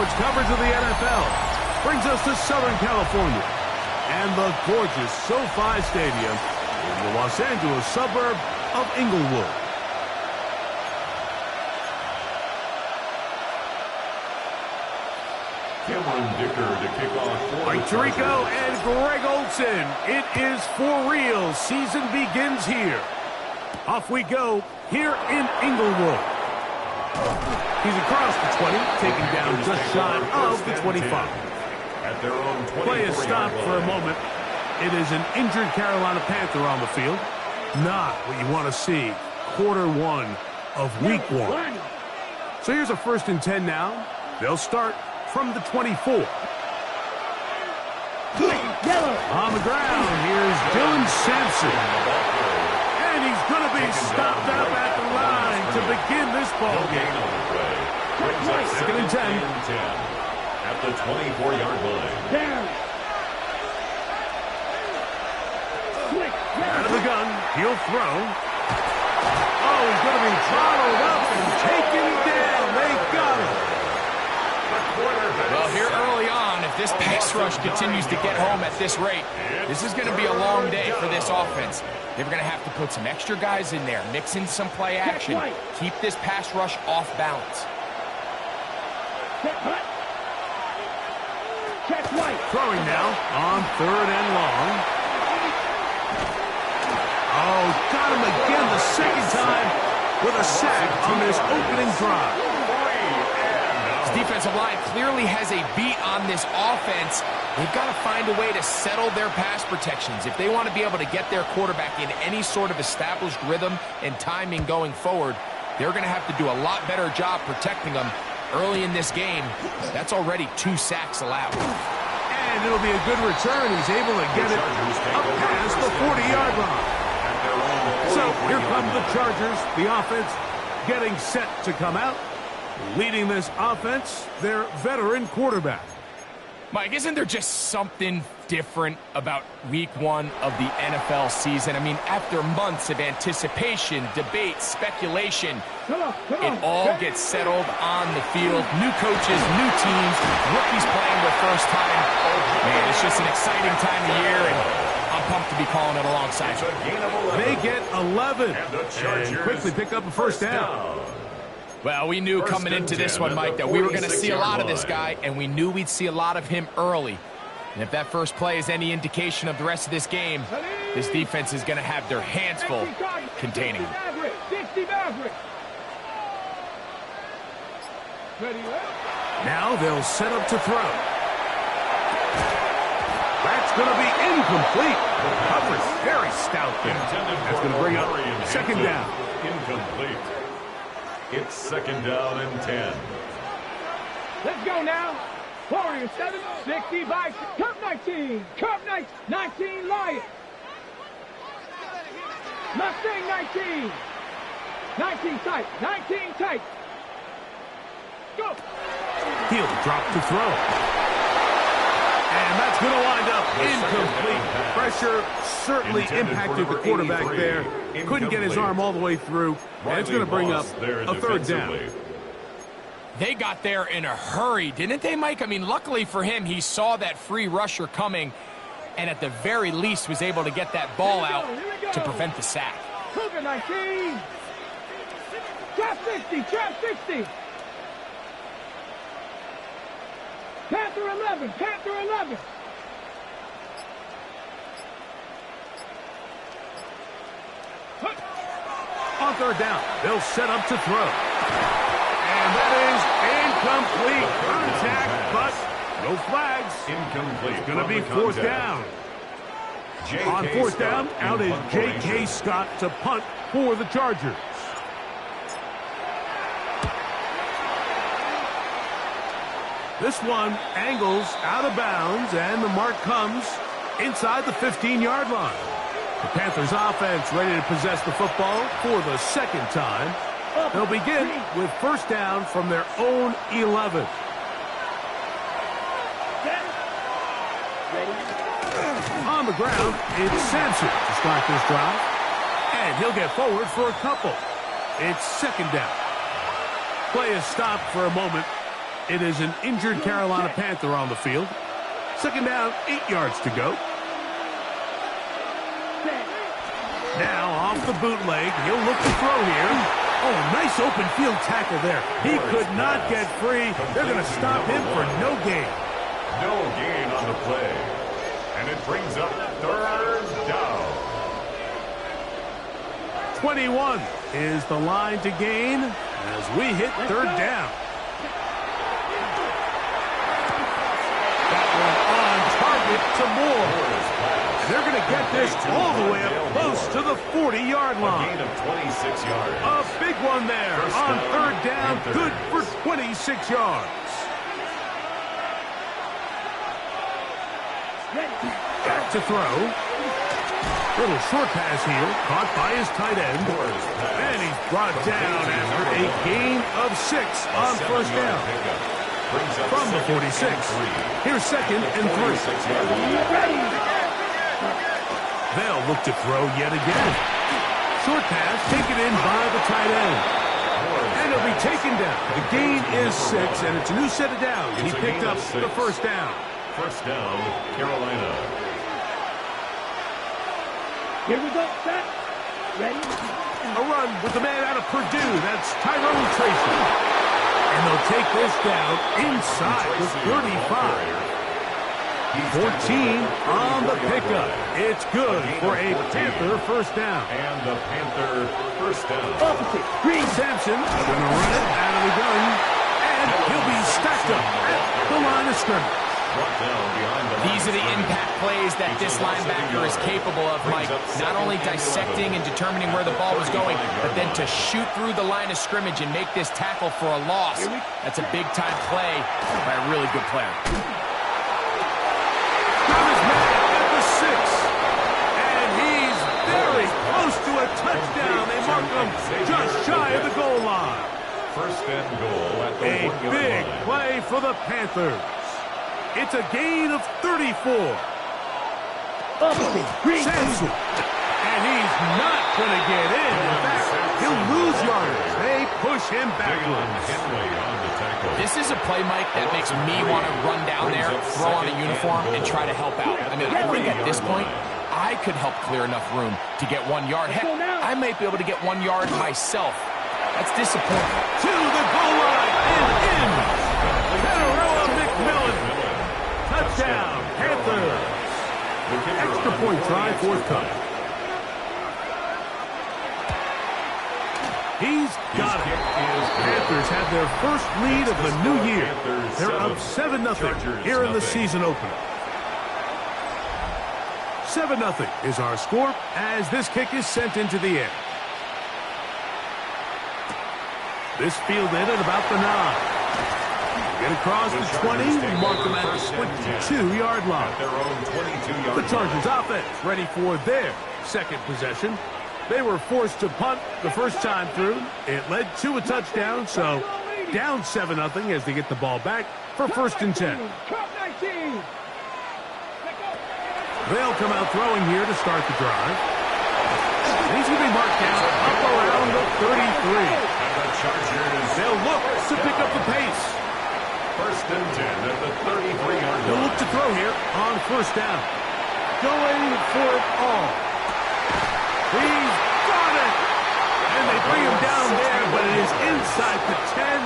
Sports coverage of the NFL brings us to Southern California and the gorgeous SoFi Stadium in the Los Angeles suburb of Inglewood. To kick off Mike Tirico and Greg Olson. It is for real. Season begins here. Off we go here in Inglewood. He's across the 20, taking down just shy of the 25. At their own Play is stopped for a moment. It is an injured Carolina Panther on the field. Not what you want to see. Quarter one of week one. So here's a 1st and 10 now. They'll start from the 24. On the ground, here's Dylan Sampson. And he's going to be stopped up at the line to begin this ball game. 2nd and 10. At the 24-yard line. Out of the gun, he'll throw. Oh, he's going to be throttled up and taken down. They got him. Well, here early on, if this pass rush continues to get home at this rate, this is going to be a long day for this offense. They're going to have to put some extra guys in there, mix in some play action, keep this pass rush off balance. Throwing now on 3rd and long. Oh, got him again the second time with a sack on this opening drive. This defensive line clearly has a beat on this offense. They've got to find a way to settle their pass protections. If they want to be able to get their quarterback in any sort of established rhythm and timing going forward, they're going to have to do a lot better job protecting them early in this game. That's already 2 sacks allowed. And it'll be a good return. He's able to get it up past the 40-yard line. So here come the Chargers, the offense getting set to come out. Leading this offense, their veteran quarterback. Mike, isn't there just something different about week one of the NFL season? I mean, after months of anticipation, debate, speculation, it all gets settled on the field. New coaches, new teams, rookies playing their first time. Man, it's just an exciting time of year, and I'm pumped to be calling it alongside you. They get 11 and quickly pick up a 1st down. Well, we knew coming into this one, Mike, that we were going to see a lot of this guy, and we knew we'd see a lot of him early. And if that first play is any indication of the rest of this game, this defense is going to have their hands full containing him. Now they'll set up to throw. That's going to be incomplete. The coverage very stout there. That's going to bring up 2nd down. Incomplete. It's 2nd down and 10. Let's go now. 47, 65, Cup 19, Cup 19, Lions. Mustang 19. 19 tight, 19 tight. Go. He'll drop to throw. And that's going to wind up incomplete. Pressure certainly impacted the quarterback there. Couldn't get his arm all the way through. And it's going to bring up a 3rd down. They got there in a hurry, didn't they, Mike? I mean, luckily for him, he saw that free rusher coming and at the very least was able to get that ball out to prevent the sack. Cougar 19. Trap 60, trap 60. Panther 11, Panther 11. On 3rd down, they'll set up to throw. And that is incomplete. Contact, but no flags. Incomplete. It's going to be 4th down. On 4th down, out is J.K. Scott to punt for the Chargers. This one angles out of bounds, and the mark comes inside the 15-yard line. The Panthers offense ready to possess the football for the 2nd time. They'll begin with 1st down from their own 11. On the ground, it's Sampson to start this drive. And he'll get forward for a couple. It's 2nd down. Play is stopped for a moment. It is an injured Carolina Panther on the field. Second down, 8 yards to go. Now off the bootleg, he'll look to throw here. Oh, nice open field tackle there. He could not get free. They're going to stop him for no gain. No gain on the play. And it brings up third down. 21 is the line to gain as we hit third down. That one on target to Moore. They're going to get this all the way up close to the 40-yard line. A gain of 26 yards. A big one there on third down. Good for 26 yards. Back to throw. Little short pass here. Caught by his tight end. And he's brought down after a gain of 6 on first down. From the 46. Here's second and 3. They'll look to throw yet again. Short pass taken in by the tight end. And he'll be taken down. The gain is 6, and it's a new set of downs. He picked up the first down. First down, Carolina. Here we go, set. Ready? A run with the man out of Purdue. That's Tyrone Tracy. And they'll take this down inside the 35. 14 on the pickup. It's good for a Panther first down. And the Panther first down. Opposite. Green Sampson going to run it out of the gun. And he'll be stacked up at the line of scrimmage. These are the impact plays that this linebacker is capable of, Mike. Not only dissecting and determining where the ball was going, but then to shoot through the line of scrimmage and make this tackle for a loss. That's a big-time play by a really good player. Got his man at the 6. And he's very close to a touchdown. They mark him just shy of the goal line. First and goal at the 1-yard line. A big play for the Panthers. It's a gain of 34. Sampson. And he's not going to get in. In fact, he'll lose yardage. They push him backwards. This is a play, Mike, that makes me want to run down there, throw on a uniform, and try to help out. I mean, I think at this point, I could help clear enough room to get 1 yard. Heck, I might be able to get 1 yard myself. That's disappointing. To the goal line and in. Peteroa McMillan. Touchdown, Panthers. Extra point try, fourth cut. He's got it. Panthers have their first lead of the new year. They're up 7-0 here in the season opener. 7-0 is our score as this kick is sent into the air. This fielded at about the 9. Get across the 20, mark them at the 22-yard line. The Chargers offense ready for their second possession. They were forced to punt the first time through. It led to a touchdown, so down 7-0 as they get the ball back for first and 10. They'll come out throwing here to start the drive. He's going to be marked down up around the 33. They'll look to pick up the pace. First and 10 at the 33-yard line. They'll look to throw here on first down. Going for it all. He's got it. And they bring him down there, but it is inside the 10.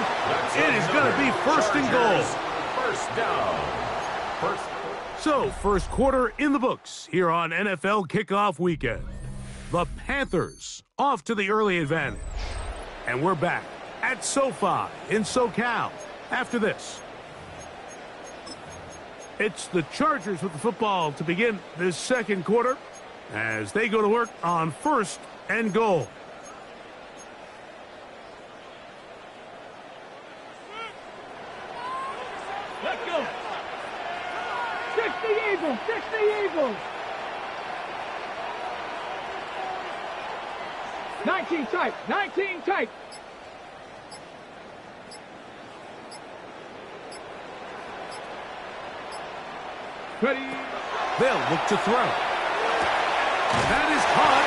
It is going to be first and goal. First down. So, first quarter in the books here on NFL Kickoff Weekend. The Panthers off to the early advantage. And we're back at SoFi in SoCal after this. It's the Chargers with the football to begin this second quarter as they go to work on first and goal. Let's go. 60 Eagles, 60 Eagles. 19 tight, 19 tight. Ready. They'll look to throw. That is caught,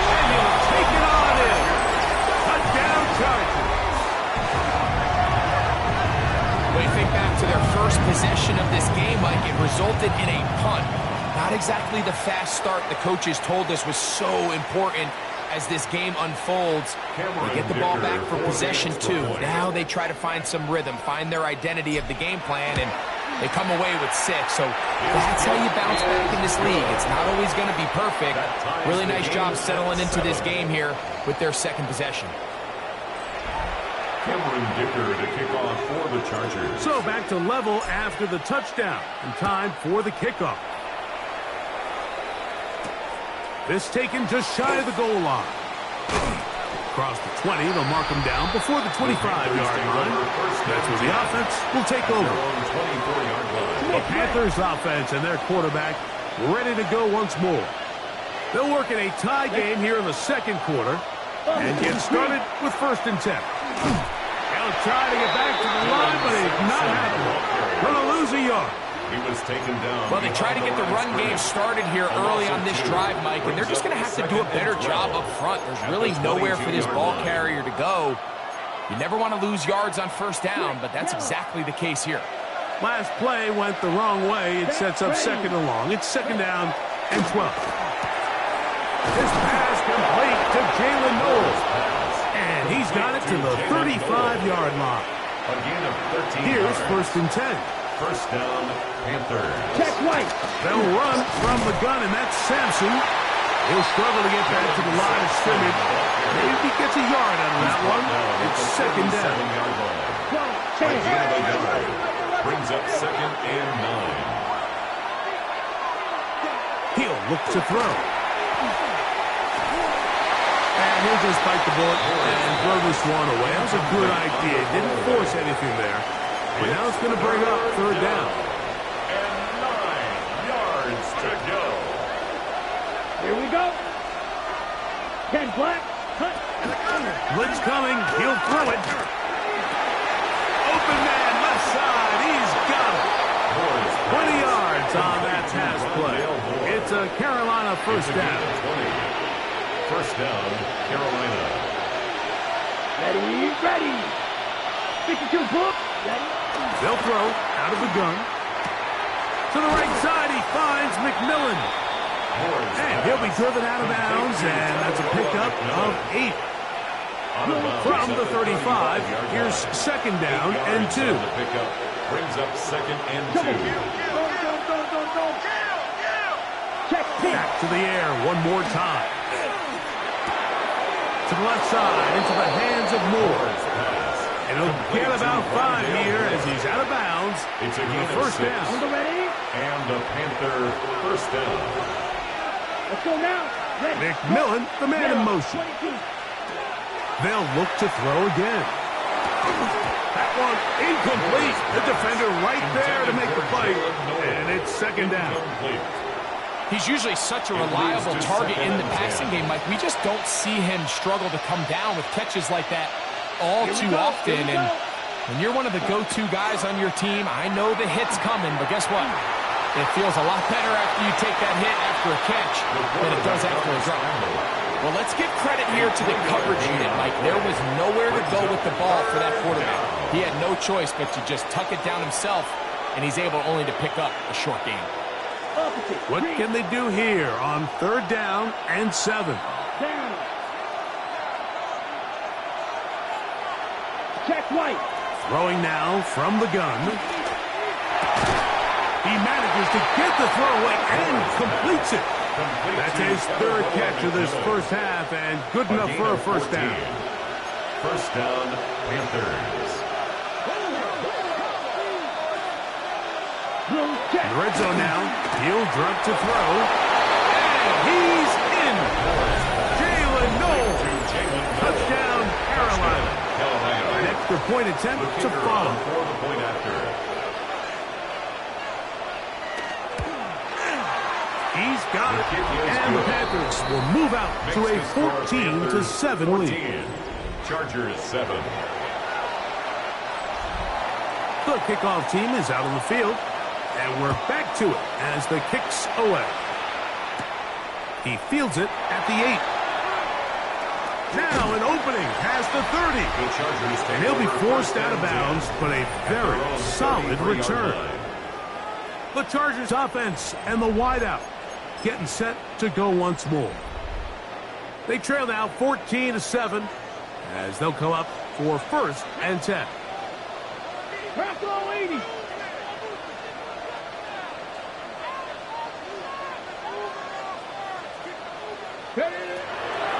and he'll take it on in. Touchdown, Chargers. When you think back to their first possession of this game, Mike, it resulted in a punt. Not exactly the fast start the coaches told us was so important as this game unfolds. They get the ball back for possession 2. Now they try to find some rhythm, find their identity of the game plan, and they come away with 6. So that's how you bounce back in this league. It's not always going to be perfect. Really nice job settling into this game here with their second possession. Cameron Dicker to kick off for the Chargers. So back to level after the touchdown, and time for the kickoff. This taken just shy of the goal line. Across the 20, they'll mark him down before the 25-yard line. That's where the offense will take over. The Panthers offense and their quarterback ready to go once more. They'll work in a tie game here in the second quarter and get started with 1st and 10. They'll try to get back to the line, but it's not happening. Going to lose a yard. He was taken down. Well, they try to get the run game started here early on this drive, Mike, and they're just going to have to do a better job up front. There's really nowhere for this ball carrier to go. You never want to lose yards on 1st down, but that's exactly the case here. Last play went the wrong way. It sets up 2nd and long. It's 2nd down and 12. This pass complete to Jalen Knowles. And he's got it to the 35-yard line. Again of 13. Here's 1st and 10. 1st down, Panthers. Check right. They'll run from the gun, and that's Sampson. He'll struggle to get back to the line of scrimmage. Maybe he gets a yard out of that one. It's 2nd down. Brings up 2nd and 9. He'll look to throw. And he'll just bite the bullet and throw this one away. That was a good idea. Didn't force anything there. And now it's going to bring up 3rd down. And 9 yards to go. Here we go. Ken Black. Cut. Blitz coming. He'll throw it. Open man, left side. He's got it. 20 yards on that pass play. It's a Carolina 1st down. 1st down, Carolina. Ready, ready. 52 book. Ready. They'll throw out of the gun. To the right side, he finds McMillan. And he'll be driven out of bounds, and that's a pickup of 8. From the 35, here's 2nd down and 2. The pickup brings up 2nd and 2. Back to the air one more time. To the left side, into the hands of Moore. And he'll get about 5 here as he's out of bounds. It's a 1st down. And a Panther 1st down. Let's go now. Ready. McMillan, the man in motion. They'll look to throw again. That one incomplete. The defender right there to make the play. And it's 2nd down. He's usually such a reliable target in the passing game, Mike. We just don't see him struggle to come down with catches like that all too often. And when you're one of the go-to guys on your team, I know the hit's coming, but guess what? It feels a lot better after you take that hit after a catch than it does after a drop. Well, let's give credit here to the coverage unit, Mike. There was nowhere to go with the ball for that quarterback. He had no choice but to just tuck it down himself, and he's able only to pick up a short gain. What can they do here on 3rd down and 7? Down. Check right. Throwing now from the gun. He manages to get the throw away and completes it. That's his 3rd catch of this 1st half, and good enough for a 1st down. 1st down, Panthers. In the red zone now. He'll drop to throw. And he's in. Jalen Knowles. Touchdown, Carolina. An extra point attempt to follow. He's got it. And the Panthers will move out to a 14-7 lead. Chargers 7. The kickoff team is out on the field. And we're back to it as the kick's away. He fields it at the 8. Now an opening past the 30. The Chargers take And he'll be over forced first out of and 10 bounds, but a at their very own solid 33-yard return. line. The Chargers offense and the wideout getting set to go once more. They trail now 14-7 as they'll come up for first and 10. Pass low 80.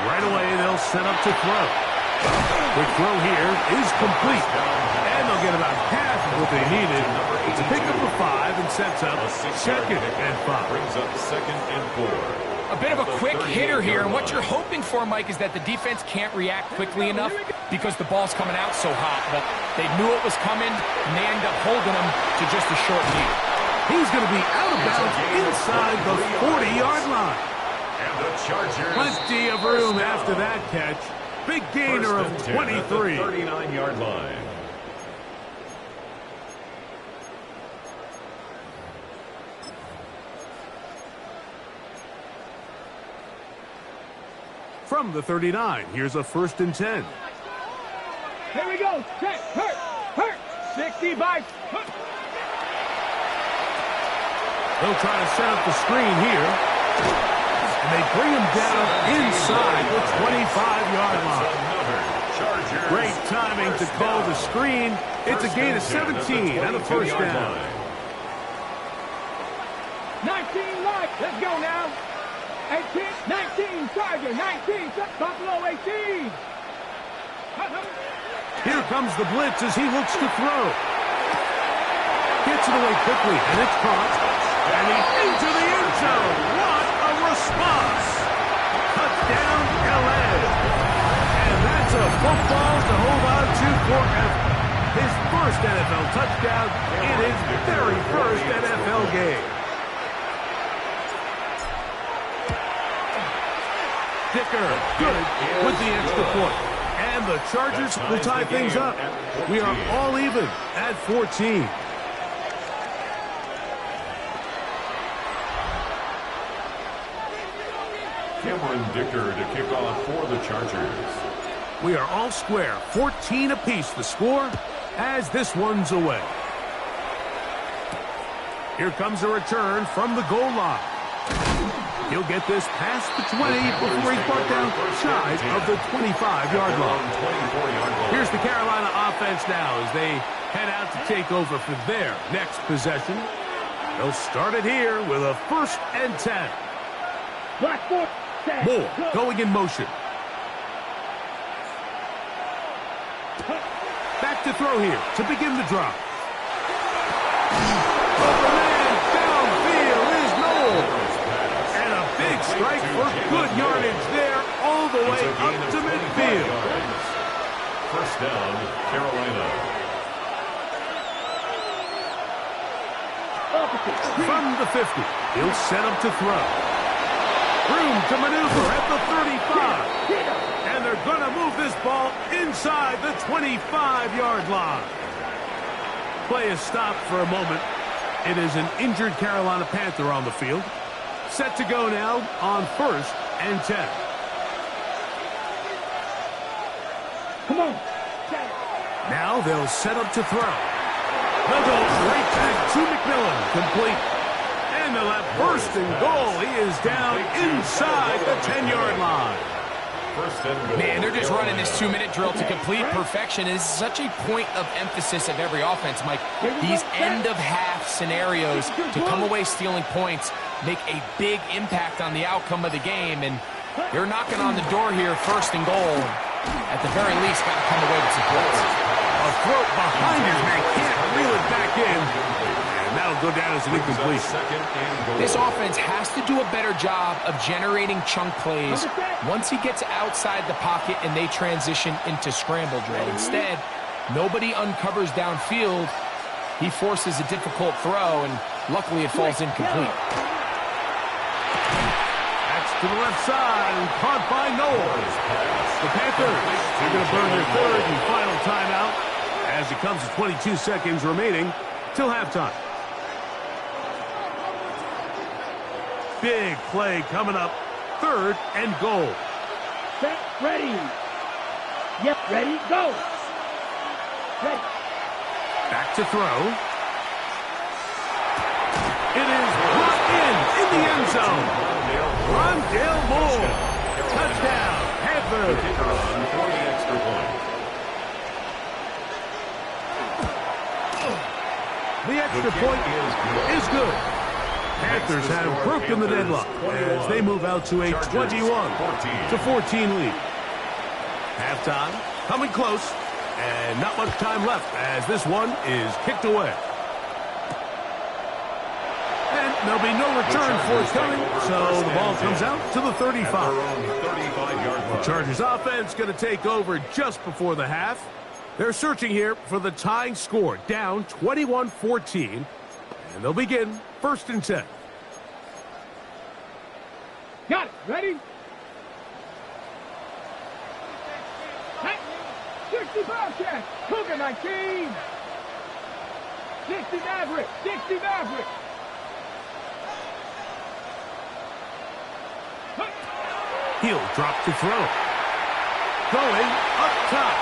Right away, they'll set up to throw. The throw here is complete. And they'll get about half of what they needed to pick up the 5 and sets up second and 5. Brings up second and 4. A bit of a quick hitter here, and what you're hoping for, Mike, is that the defense can't react quickly enough because the ball's coming out so hot. But they knew it was coming, and they end up holding them to just a short lead. He's going to be out of bounds inside the 40-yard line. And the Chargers. Plenty of room after that catch. Big gainer of 23. 39-yard line. From the 39, here's a first and 10. Here we go. Check. Hurt. 60 by. They'll try to set up the screen here. And they bring him down inside the 25-yard line. Great timing to call the screen. It's a gain of 17 and a first down. 19 right. Let's go now. 18, 19, Charger, 19, Buffalo 18. Here comes the blitz as he looks to throw. Gets it away quickly, and it's caught. And he's into the end zone. What a response. Touchdown, L.A. And that's a football to hold on to forever. His first NFL touchdown in his very first NFL game. Dicker, good with the extra point. And the Chargers will tie things up. We are all even at 14. Cameron Dicker to kick off for the Chargers. We are all square, 14 apiece the score as this one's away. Here comes a return from the goal line. He'll get this past the 20 before he's brought down shy of the 25-yard line. Here's the Carolina offense now as they head out to take over for their next possession. They'll start it here with a first and 10. Moore going in motion. Back to throw here to begin the drive. Big strike for good yardage there, all the way up to midfield. First down, Carolina. From the 50, he'll set up to throw. Room to maneuver at the 35. And they're going to move this ball inside the 25-yard line. Play is stopped for a moment. It is an injured Carolina Panther on the field. Set to go now on first and 10. Come on. Now they'll set up to throw. They'll go right back to McMillan, complete. And they'll have first and goal. He is down inside the 10-yard line. First and goal. Man, they're just running this 2-minute drill to complete perfection. It is such a point of emphasis of every offense, Mike. These end-of-half scenarios to come away stealing points make a big impact on the outcome of the game, and they're knocking on the door here, first and goal. At the very least, got to come away with some points. A throat behind his man, can't reel it back in, and that'll go down as an incomplete. This offense has to do a better job of generating chunk plays once he gets outside the pocket and they transition into scramble drill. Instead, nobody uncovers downfield. He forces a difficult throw, and luckily it falls incomplete. To the left side, and caught by Knowles. The Panthers are going to burn their third and final timeout as it comes to 22 seconds remaining till halftime. Big play coming up, third and goal. Set, ready. Ready, go. Ready. Back to throw. It is brought in the end zone. Rondale Moore. Touchdown, Panthers. Kicker on for the extra point. The extra point is good. Panthers have broken the deadlock as they move out to a 21-14 lead. Halftime coming close, and not much time left as this one is kicked away. And there'll be no return forthcoming, so the ball comes out to the 35. The Chargers offense going to take over just before the half. They're searching here for the tying score, down 21-14, and they'll begin 1st and 10. Got it. Ready? 65 check. Cougar 19. 60 Maverick. 60 Maverick. He'll drop to throw. Going up top.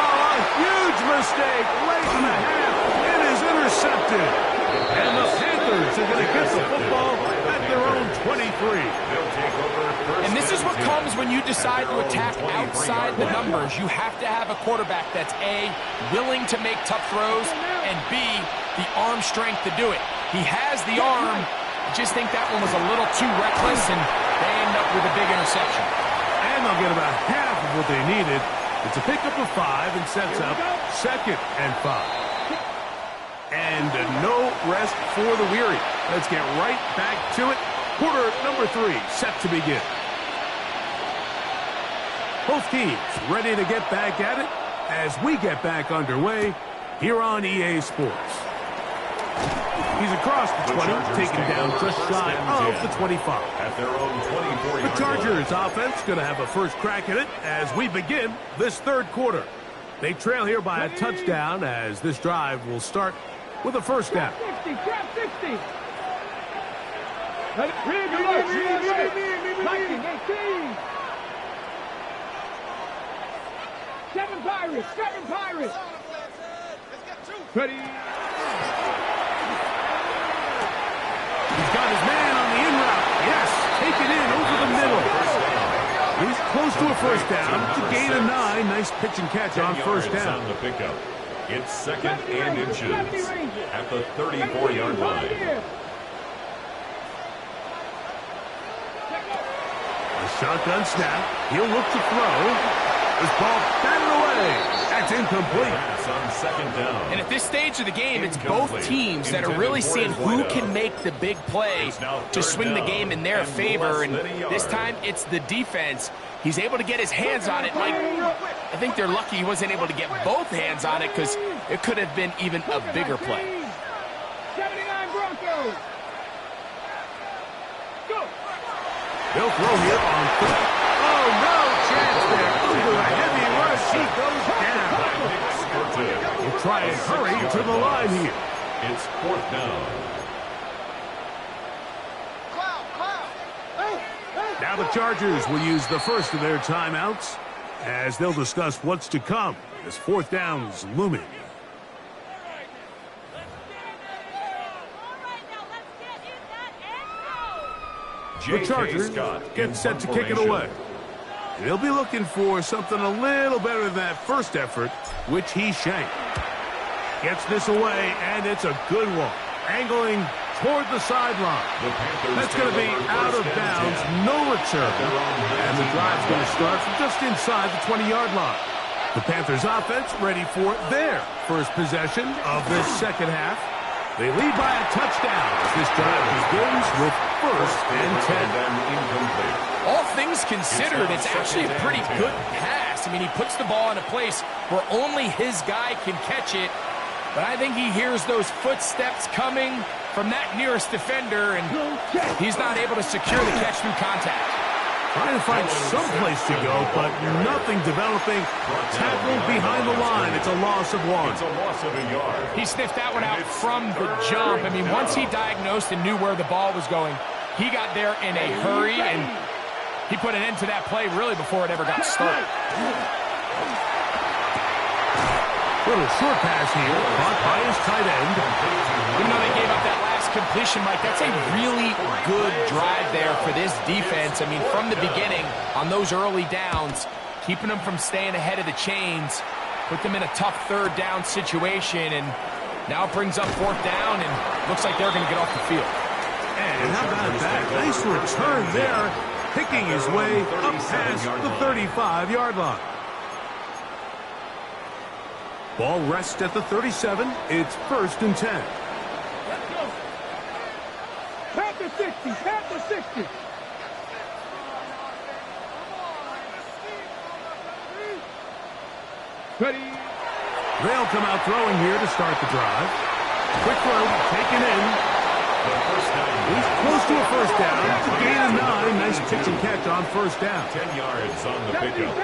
Oh, a huge mistake late in the half. It is intercepted. And the Panthers are going to get the football at their own 23. And this is what comes when you decide to attack outside the numbers. You have to have a quarterback that's A, willing to make tough throws, and B, the arm strength to do it. He has the arm. I just think that one was a little too reckless, and they end up with a big interception. And they'll get about half of what they needed. It's a pickup of 5 and sets up 2nd and 5. And no rest for the weary. Let's get right back to it. Quarter number 3 set to begin. Both teams ready to get back at it as we get back underway here on EA Sports. He's across the 20, taken down just shy of the 25. At their own 24. The Chargers offense going to have a first crack at it as we begin this 3rd quarter. They trail here by a touchdown as this drive will start with a first down. 60, trap 60. 19, 18. 7 Pirates, 7 Pirates. Ready. He's got his man on the in route. Yes, take it in over the middle. He's close to a first down to gain a 9. Nice pitch and catch on first down. On the pickup. It's 2nd and inches at the 34-yard line. A shotgun snap. He'll look to throw. This ball batted away. That's incomplete. Pass on 2nd down. And at this stage of the game, it's both teams that are really seeing who can make the big play to swing the game in their favor. And this time, it's the defense. He's able to get his hands on it. Mike, I think they're lucky he wasn't able to get both hands on it because it could have been even a bigger play. 79 Broncos. Go. They'll throw here on 4th. Oh, no chance there. Under a heavy rush, he goes down. We'll try and hurry to the line here. It's 4th down. Now the Chargers will use the first of their timeouts as they'll discuss what's to come as 4th down's looming. The Chargers get set to kick it away. They'll be looking for something a little better than that first effort, which he shanked. Gets this away, and it's a good one. Angling toward the sideline. That's going to be out of bounds, no return. And the drive's going to start from just inside the 20-yard line. The Panthers offense ready for their first possession of this 2nd half. They lead by a touchdown as this drive begins with 1st and 10. All things considered, it's actually a pretty good pass. I mean, he puts the ball in a place where only his guy can catch it. But I think he hears those footsteps coming from that nearest defender, and he's not able to secure the catch through contact. Trying to find some place to go, but nothing developing. Tackled behind the line. It's a loss of 1. It's a loss of a yard. He sniffed that one out from the jump. I mean, once he diagnosed and knew where the ball was going, he got there in a hurry, and He put an end to that play really before it ever got started. Little short pass here, caught by his tight end. Even though they gave up that last completion, Mike, that's a really good drive there for this defense. I mean, from the beginning, on those early downs, keeping them from staying ahead of the chains, put them in a tough third down situation, and now it brings up fourth down, and looks like they're going to get off the field. And how about that? Nice return there, picking his way up past the 35-yard line. Ball rests at the 37. It's 1st and 10. Let's go. Panther 60. Panther 60. Ready. They'll come out throwing here to start the drive. Quick throw, taken in. He's close to a first down. Gain of 9. Nice pitch and catch on first down. 10 yards on the pickup.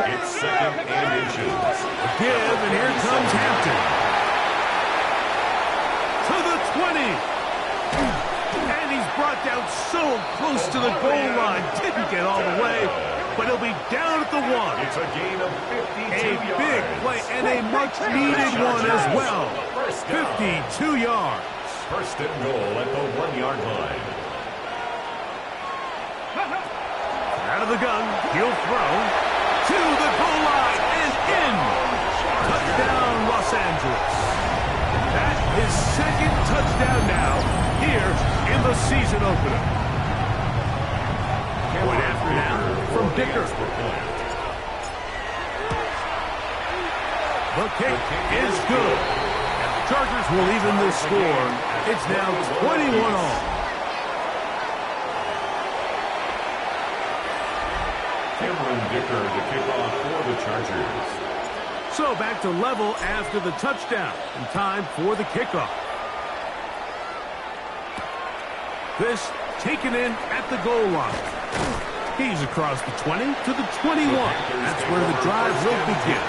It's 2nd and inches. A give, and here comes Hampton. To the 20. And he's brought down so close to the goal line. Didn't get all the way, but he'll be down at the 1. It's a gain of 52 A big play and a much-needed one as well. 52 yards. 1st and goal at the 1-yard line. Out of the gun, he'll throw to the goal line and in. Touchdown, Los Angeles. That is 2nd touchdown now here in the season opener. Point after now from Dicker. The kick is good. And the Chargers will even the score. It's now 21 all. Cameron Dicker to kick off for the Chargers. So back to level after the touchdown. And time for the kickoff. This taken in at the goal line. He's across the 20 to the 21. That's where the drive will begin.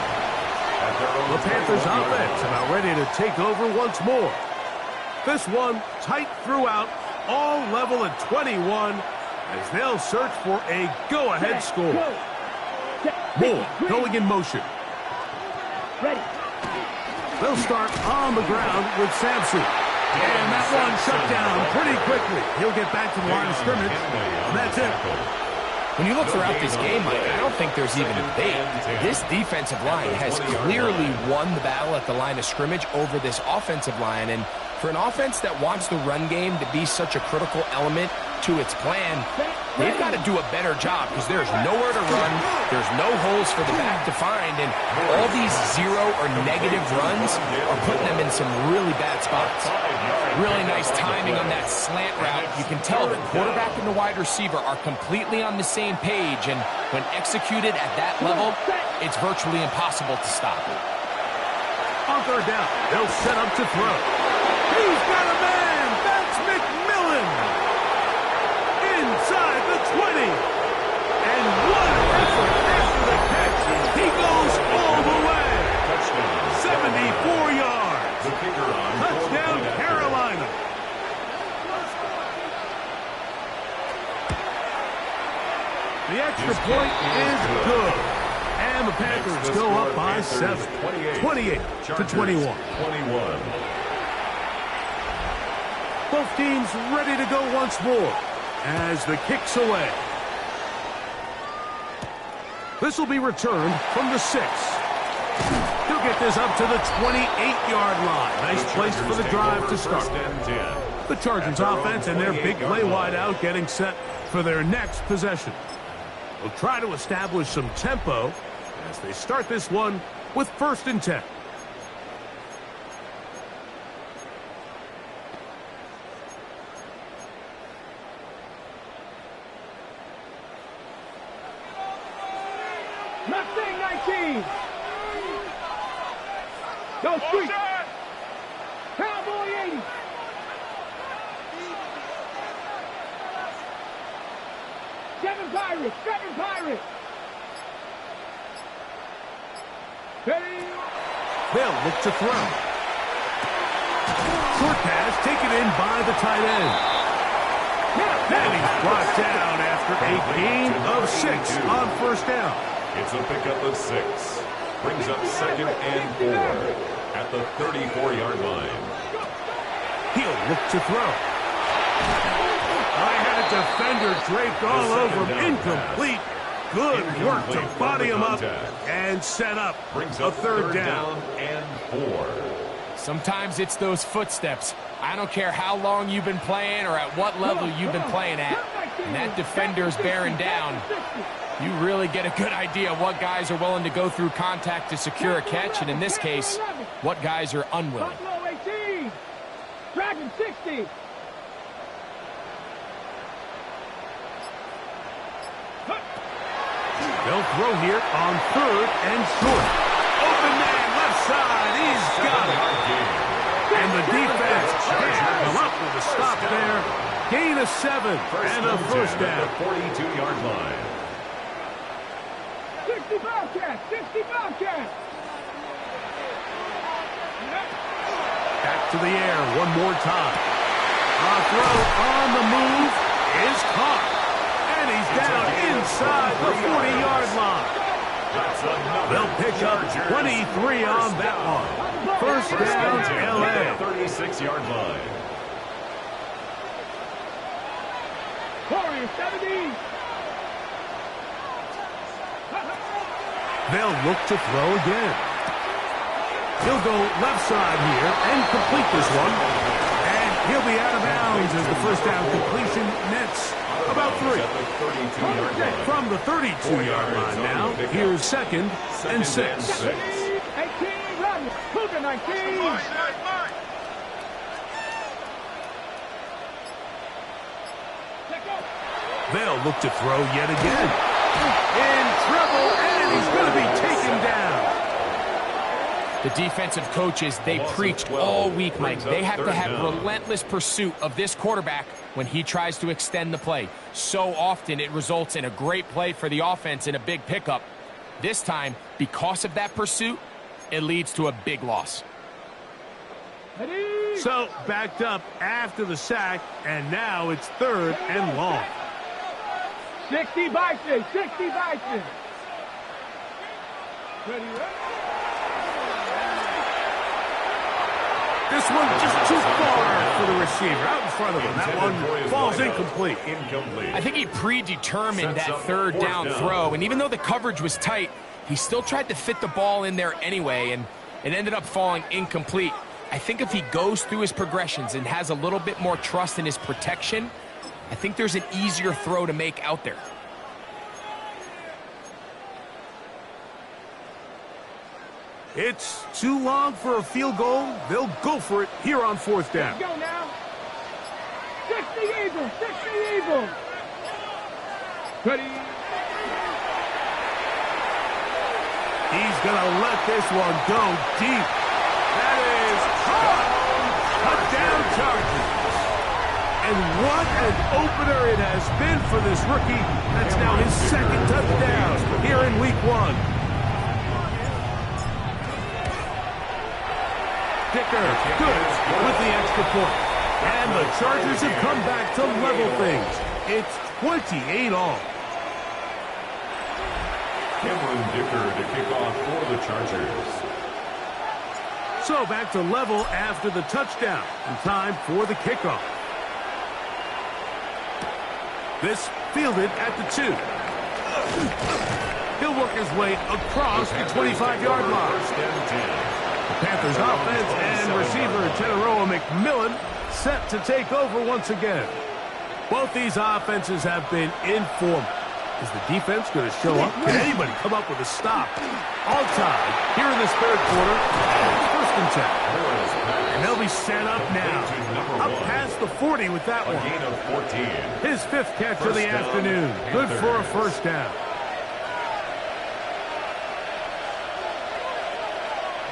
The Panthers offense about ready to take over once more. This one tight throughout, all level at 21 as they'll search for a go-ahead score. Moore going in motion. Ready. They'll start on the ground with Sampson. And that one shut down pretty quickly. He'll get back to the line of scrimmage. And that's it. When you look throughout this game, Mike, I don't think there's even a debate. This defensive line has clearly won the battle at the line of scrimmage over this offensive line. And for an offense that wants the run game to be such a critical element to its plan, they've got to do a better job because there's nowhere to run. There's no holes for the back to find. And all these zero or negative runs are putting them in some really bad spots. Really nice timing on that slant route. You can tell the quarterback and the wide receiver are completely on the same page. And when executed at that level, it's virtually impossible to stop. On third down, they'll set up to throw. He's got a man. That's McMillan. Inside the 20. And what an effort after the catch. He goes all the way. 74 yards. Touchdown, Carolina. The extra point is good. And the Panthers go up by 7. 28 to 21. Both teams ready to go once more as the kick's away. This will be returned from the 6. He'll get this up to the 28-yard line. Nice place for the drive to start. The Chargers offense and their big play wideout getting set for their next possession. They'll try to establish some tempo as they start this one with 1st and 10. Mustang 19. Go street. Cowboy 80. Seven Pirates. Ready. They'll look to throw. Short pass taken in by the tight end. And he's brought down after a A gain of 6 on first down. It's a pickup of 6. Brings up 2nd and 4 at the 34-yard line. He'll look to throw. I had a defender draped all over him. Incomplete. Good work to body him up and set up a third down and 4. Sometimes it's those footsteps. I don't care how long you've been playing or at what level you've been playing at. And that defender's bearing down. You really get a good idea of what guys are willing to go through contact to secure a catch, and in this case, what guys are unwilling. Buffalo 18. Dragon 60. They'll throw here on 3rd and short. Open man, left side. He's got it. And the defense can't come up with a stop there. Gain of 7 and a first down. 42-yard line. 60 Bobcats. 60 Bobcats. Back to the air one more time. A throw on the move is caught. And he's down inside the 40-yard line. They'll pick up 23 on that one. First down, L.A. 36-yard line. 70. They'll look to throw again. He'll go left side here and complete this one. And he'll be out of bounds as the first down completion nets about 3. From the 32-yard line now, here's 2nd and 6. 18, run. Cougar 19. They'll look to throw yet again. In trouble, and he's going to be taken down. The defensive coaches, they preached all week, Mike. They have to have relentless pursuit of this quarterback when he tries to extend the play. So often it results in a great play for the offense and a big pickup. This time, because of that pursuit, it leads to a big loss. So backed up after the sack, and now it's 3rd and long. 60 Bison. 60 Bison. This one just too far for the receiver. Out in front of him. That one falls incomplete. I think he predetermined that 3rd down throw, and even though the coverage was tight, he still tried to fit the ball in there anyway, and it ended up falling incomplete. I think if he goes through his progressions and has a little bit more trust in his protection, I think there's an easier throw to make out there. It's too long for a field goal. They'll go for it here on 4th down. Let's go now. 60 Eagles. 60 Eagles. Ready. He's going to let this one go deep. That is touchdown Chargers. And what an opener it has been for this rookie. That's now his 2nd touchdown here in week 1. Dicker, good with the extra point. And the Chargers have come back to level things. It's 28 all. Cameron Dicker to kick off for the Chargers. So back to level after the touchdown. And time for the kickoff. This fielded at the 2. He'll work his way across the 25-yard line. The Panthers offense and receiver Tenaroa McMillan set to take over once again. Both these offenses have been in form. Is the defense going to show up? Can anybody come up with a stop? All tied here in this 3rd quarter. 1st and 10. And they'll be set up now. Up past the 40 with that one. A gain of 14. His 5th catch of the afternoon. Good for a first down.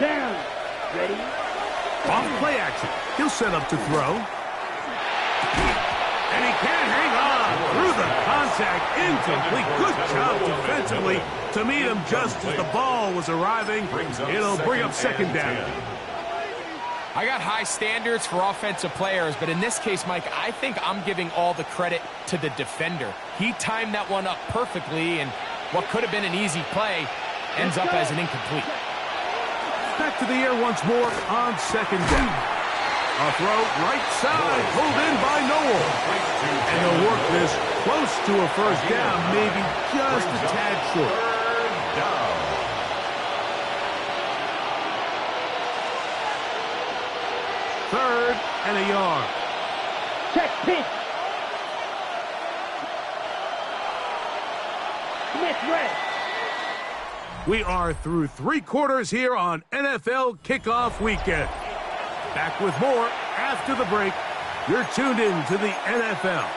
Down. Ready. Off play action. He'll set up to throw. And he can't hang on through the contact. Incomplete. Good job defensively to meet him just as the ball was arriving. It'll bring up 2nd down. I got high standards for offensive players, but in this case, Mike, I think I'm giving all the credit to the defender. He timed that one up perfectly, and what could have been an easy play ends up as an incomplete. Back to the air once more on second down. A throw right side, pulled in by Noel. And they'll work this close to a first down, maybe just a tad short. Third and a yard. Check pitch. Smith red. We are through 3 quarters here on NFL Kickoff Weekend. Back with more after the break. You're tuned in to the NFL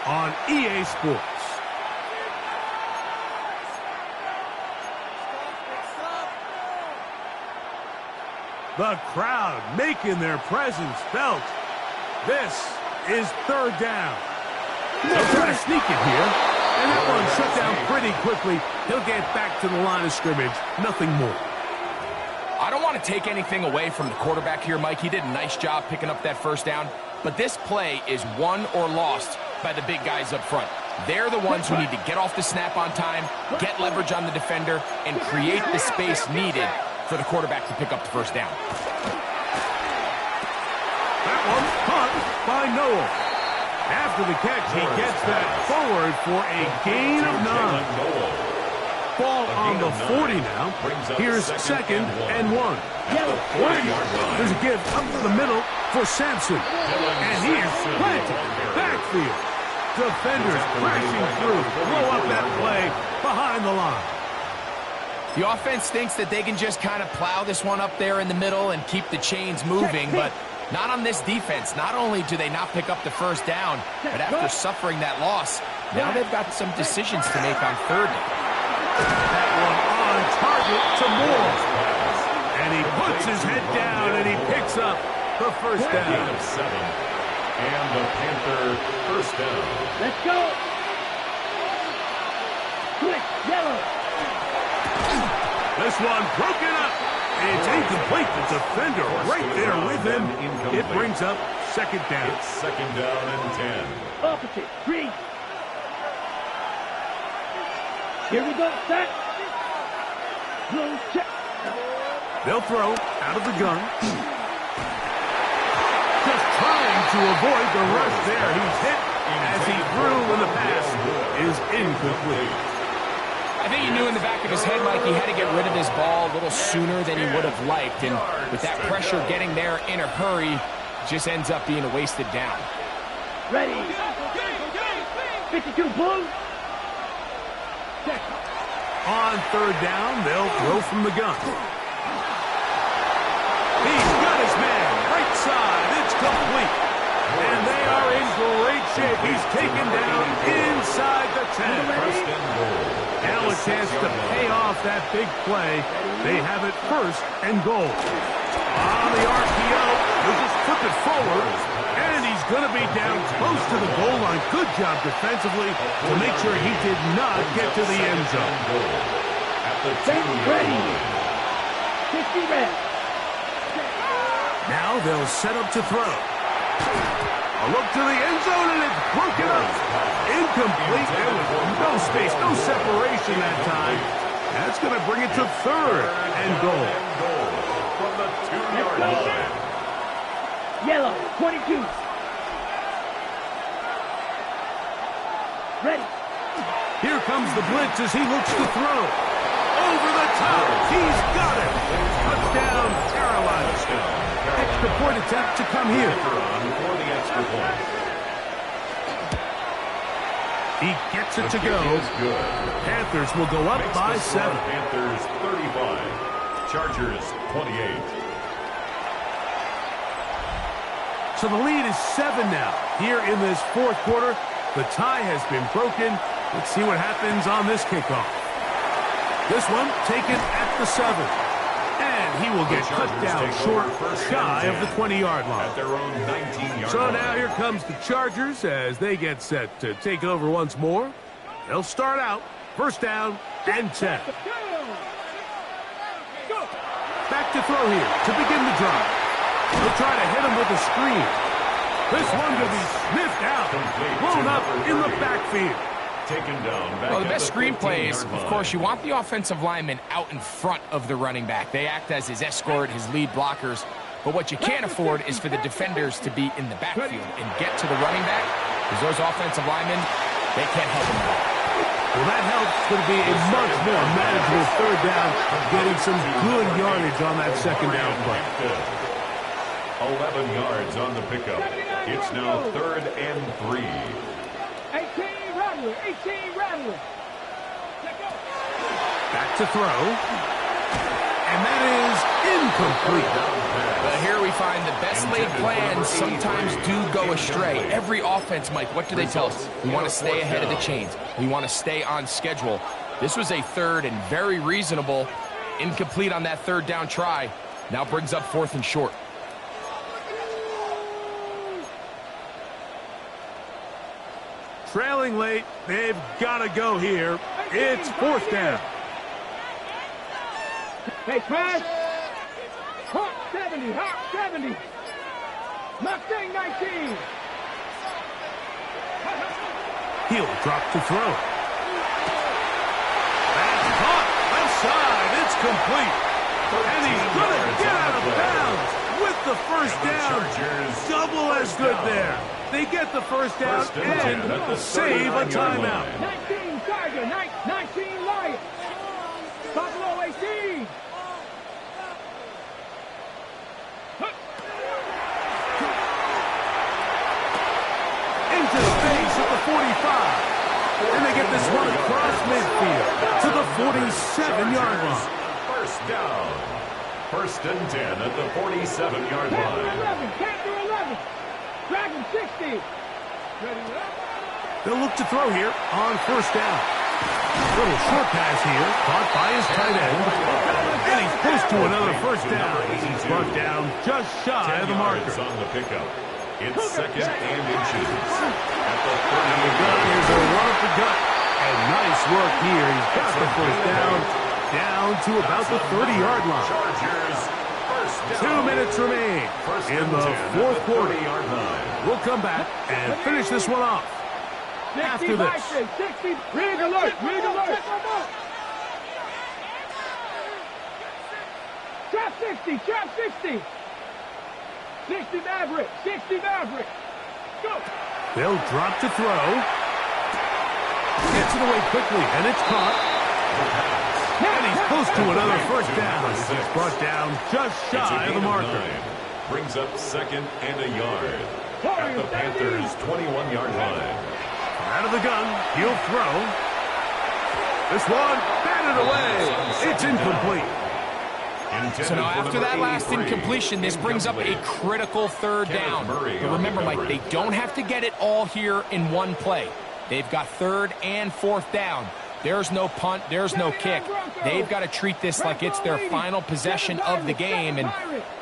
on EA Sports. The crowd making their presence felt. This is third down. They'll try to sneak it here. And that one shut down pretty quickly. He'll get back to the line of scrimmage. Nothing more. I don't want to take anything away from the quarterback here, Mike. He did a nice job picking up that first down. But this play is won or lost by the big guys up front. They're the ones who need to get off the snap on time, get leverage on the defender, and create the space needed for the quarterback to pick up the first down. That one caught by Noel. After the catch, he gets that forward for a gain of 9. Ball on the 40 now. Here's second and 1. There's a give up the middle for Sampson. And he is planted. Backfield. Defenders crashing through. Blow up that play behind the line. The offense thinks that they can just kind of plow this one up there in the middle and keep the chains moving, but not on this defense. Not only do they not pick up the first down, but after suffering that loss, now they've got some decisions to make on third down. That one on target to Moore. And he puts his head down and he picks up the first down. Gain of 7. And the Panther first down. Let's go. Quick, yellow. This one broken up. It's incomplete. The defender right there with him. It brings up second down. It's second down and 10. Opposite. Green. Here we go. Set. Blue check. They'll throw out of the gun. Just trying to avoid the rush there. He's hit as he threw when the pass is incomplete. I think he knew in the back of his head, Mike, he had to get rid of this ball a little sooner than he would have liked. And with that pressure getting there in a hurry, just ends up being a wasted down. Ready. 52 blue. Check. On third down, they'll throw from the gun. He's got his man. Right side. It's complete. And they are in great shape. He's taken down inside the 10. Now a chance to pay off that big play. They have it first and goal. On the RPO, he'll just flip it forward. And he's going to be down close to the goal line. Good job defensively to make sure he did not get to the end zone. Ready. 50 red. Now they'll set up to throw. A look to the end zone, and it's broken up. Incomplete, and with no space, no separation that time. That's going to bring it to third and goal. From the 2-yard line. Yellow, 22. Ready. Here comes the blitz as he looks to throw. Over the top. He's got it. Touchdown, Carolina. Extra point attempt to come here. For the extra point. He gets it to go. Good. Panthers will go up by 7. Panthers 35. Chargers 28. So the lead is 7 now. Here in this fourth quarter, the tie has been broken. Let's see what happens on this kickoff. This one taken at the 7. And he will get cut down short, shy of the 20-yard line. At their own 19-yard line. So now here comes the Chargers as they get set to take over once more. They'll start out first down and 10. Back to throw here to begin the drive. They'll try to hit him with a screen. This one could be sniffed out, blown up in the backfield. Taken down. Well, the best screenplay is, of course, you want the offensive lineman out in front of the running back. They act as his escort, his lead blockers. But what you can't afford is for the defenders to be in the backfield and get to the running back, because those offensive linemen, they can't help him at all. Well, that helps. It's going to be a much more manageable third down, getting some good yardage on that second down play. 11 yards on the pickup. It's now 3rd and 3. 18 Rattler. 18 Rattler. Back to throw. And that is incomplete. But here we find the best laid plans sometimes do go astray. Every offense, Mike, what do they tell us? We want to stay ahead of the chains. We want to stay on schedule. This was a third and very reasonable. Incomplete on that third down try. Now brings up 4th and short. Trailing late, they've got to go here. It's 4th down. Hey, pass. Hawk 70. Hawk 70. Mustang 19. He'll drop to throw. That's caught. Left side. It's complete. And he's going to get out of bounds with the first down. Double as good there. They get the first down and save a timeout. 19 Tiger. 19 Lion. Buffalo 18. Into space at the 45. And they get this one across midfield to the 47-yard line. First down. 1st and 10 at the 47-yard line. 11. Dragon 60. They'll look to throw here on 1st down. Little short pass here, caught by his tight end. And he's close to another 1st down. He's brought down just shy of the marker. On the pickup. It's 2nd and inches. At the 30. And the gun is a run up the gut. And nice work here. He's got the 1st down to about the 30-yard line. Chargers. 2 minutes remain in the 4th quarter. We'll come back and finish this one off after this. 60. Rig alert. Rig alert. Trap 60. Trap 60. 60 Maverick. 60 Maverick. Go. They'll drop to throw. Gets it away quickly, and it's caught. And he's close to another 1st down. He's brought down just shy of the marker. Brings up 2nd and a yard. At the Panthers' 21-yard line. Out of the gun, he'll throw. This one, batted away. It's incomplete. So now after that last incompletion, this brings up a critical 3rd down. But remember, Mike, they don't have to get it all here in one play. They've got 3rd and 4th down. There's no punt. There's no kick. They've got to treat this like it's their final possession of the game, and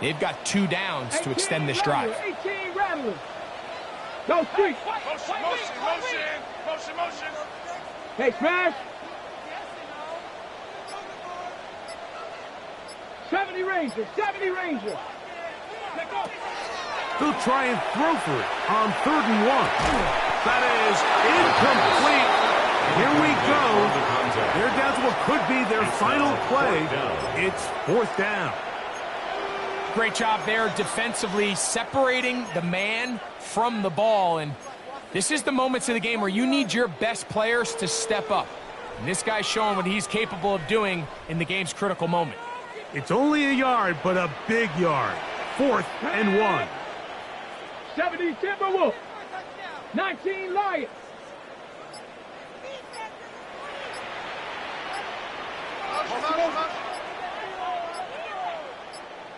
they've got 2 downs to extend this drive. 18 Rattlers. Go street. Motion. Hey, smash. 70 Ranger. 70 Ranger. They'll try and throw for it on 3rd and 1. That is incomplete. Here we go. They're down to what could be their final play. It's 4th down. Great job there defensively, separating the man from the ball. And this is the moments of the game where you need your best players to step up. And this guy's showing what he's capable of doing in the game's critical moment. It's only a yard, but a big yard. 4th and 1. 70 Timberwolf. 19 Lions.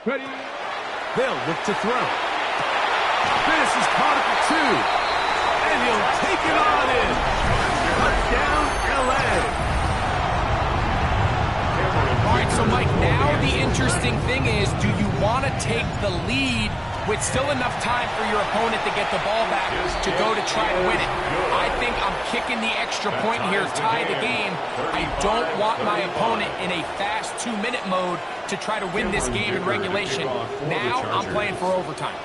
Ready. They'll look to throw. This is caught at the 2. And he'll take it on in. Touchdown, L.A. All right, so Mike, now the interesting thing is, do you want to take the lead with still enough time for your opponent to get the ball back to go to try to win it. I think I'm kicking the extra point here, tie the game. I don't want my opponent in a fast 2-minute mode to try to win this game in regulation. Now I'm playing for overtime.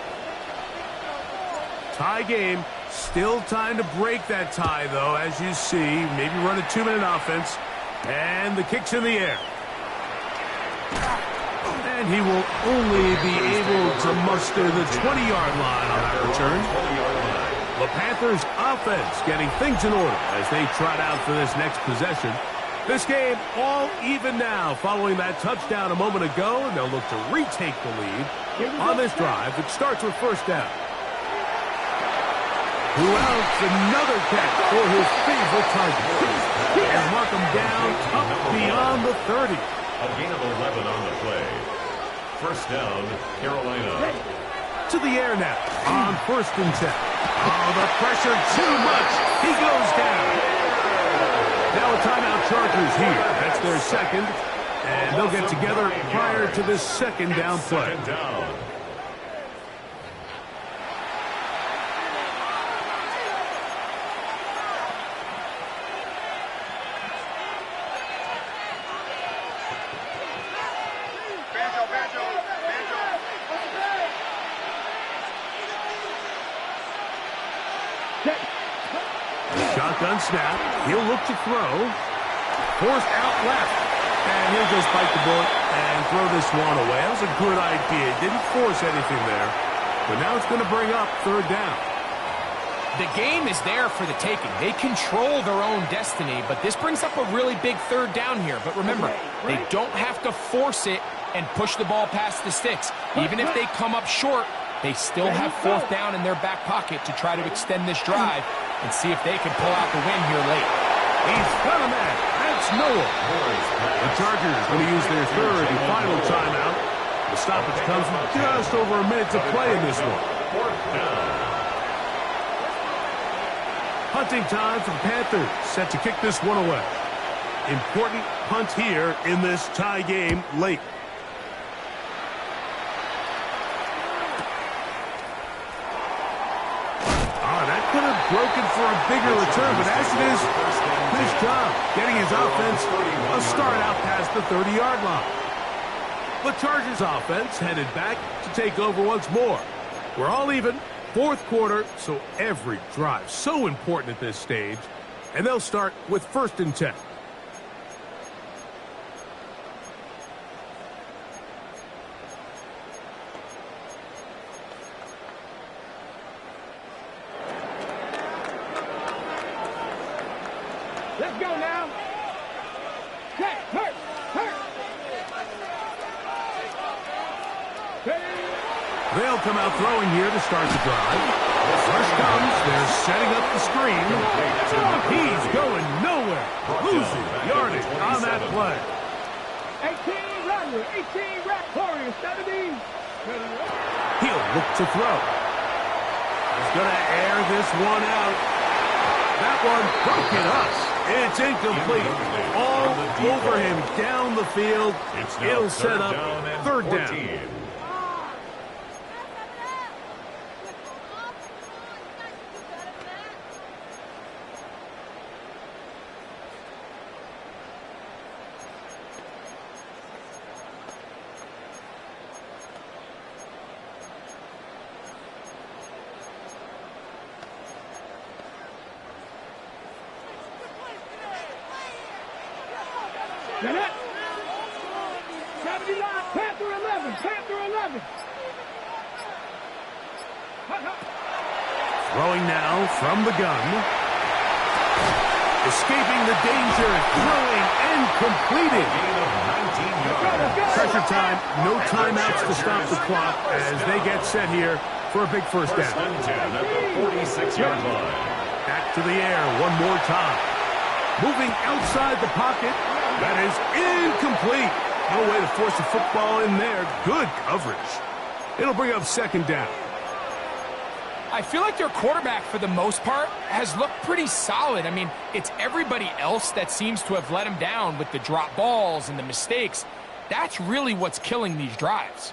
Tie game. Still time to break that tie, though, as you see. Maybe run a 2-minute offense. And the kick's in the air. And he will only be able to muster the 20-yard line on that return. The Panthers' offense getting things in order as they trot out for this next possession. This game all even now following that touchdown a moment ago, and they'll look to retake the lead on this drive that starts with first down. Who else? Another catch for his favorite target. And mark him down up beyond the 30. A gain of 11 on the play. First down, Carolina. To the air now on 1st and 10. Oh, the pressure too much. He goes down. Now a timeout Chargers here. That's their second. And they'll get together prior to this second down play. Second down. Shotgun snap. He'll look to throw. Forced out left. And he'll just bite the bullet and throw this one away. That was a good idea. Didn't force anything there. But now it's going to bring up third down. The game is there for the taking. They control their own destiny, but this brings up a really big third down here. But remember, they don't have to force it and push the ball past the sticks. Even if they come up short, they still have fourth down in their back pocket to try to extend this drive and see if they can pull out the win here late. He's got a man. That's Noah. The Chargers going to use their third and final timeout. The stoppage comes with just over a minute to play in this one. Fourth down. Punting time for the Panthers, set to kick this one away. Important punt here in this tie game late. That could have broken for a bigger return, but as it is, nice job getting his offense a start out past the 30-yard line. The Chargers offense headed back to take over once more. We're all even. Fourth quarter, so every drive so important at this stage. And they'll start with 1st and 10. Let's go now. Check. Hurt. They'll come out throwing here to start the drive. Rush comes. They're setting up the screen. He's going nowhere. Losing yardage on that play. 18 runner. 18 rack corner. 17. He'll look to throw. He's going to air this one out. That one broken up. It's incomplete. All over him down the field. It'll set up third down. Now that 79, Panther 11, Panther 11. Throwing now from the gun. Escaping the danger, throwing and completing. Pressure time, no timeouts to stop the clock as they get set here for a big first down. First and 10 at the 46-yard line. Back to the air one more time. Moving outside the pocket. That is incomplete. No way to force a football in there. Good coverage. It'll bring up second down. I feel like their quarterback, for the most part, has looked pretty solid. I mean, it's everybody else that seems to have let him down with the drop balls and the mistakes. That's really what's killing these drives.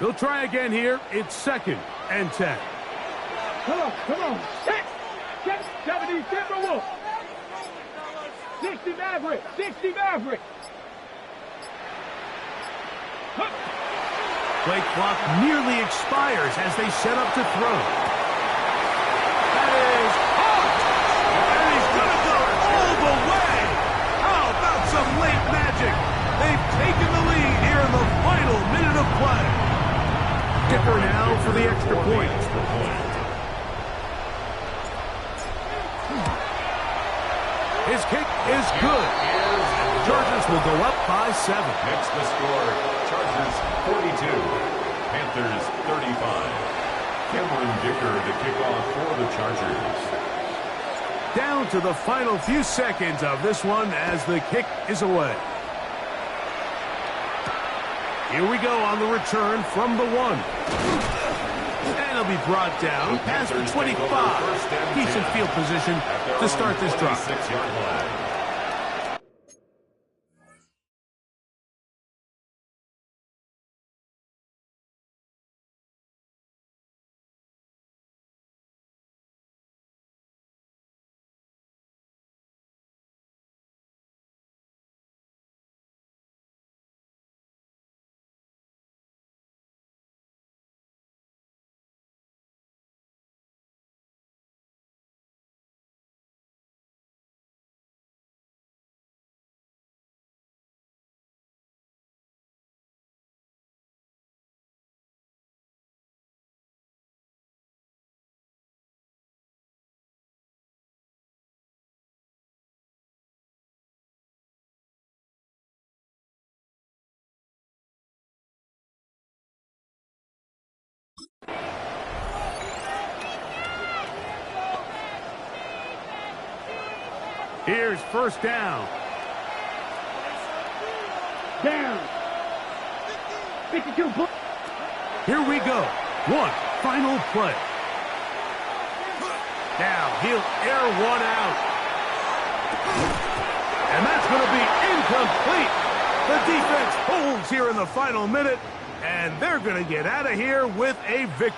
They'll try again here. It's 2nd and 10. Come on. Set. 70 Timberwolves. 60 Maverick. Play clock nearly expires as they set up to throw. That is hot! And he's going to go all the way! How about some late magic? They've taken the lead here in the final minute of play. Kicker now for the extra point. His kick is good. Chargers will go up by 7. Next the score, Chargers 42, Panthers 35. Cameron Dicker the kickoff for the Chargers. Down to the final few seconds of this one as the kick is away. Here we go on the return from the 1. And he'll be brought down past the 25. Decent field position to start this drive. 26-yard line. Here's first down. Down. 52. Here we go. One final play. Now he'll air one out. And that's going to be incomplete. The defense holds here in the final minute, and they're going to get out of here with a victory.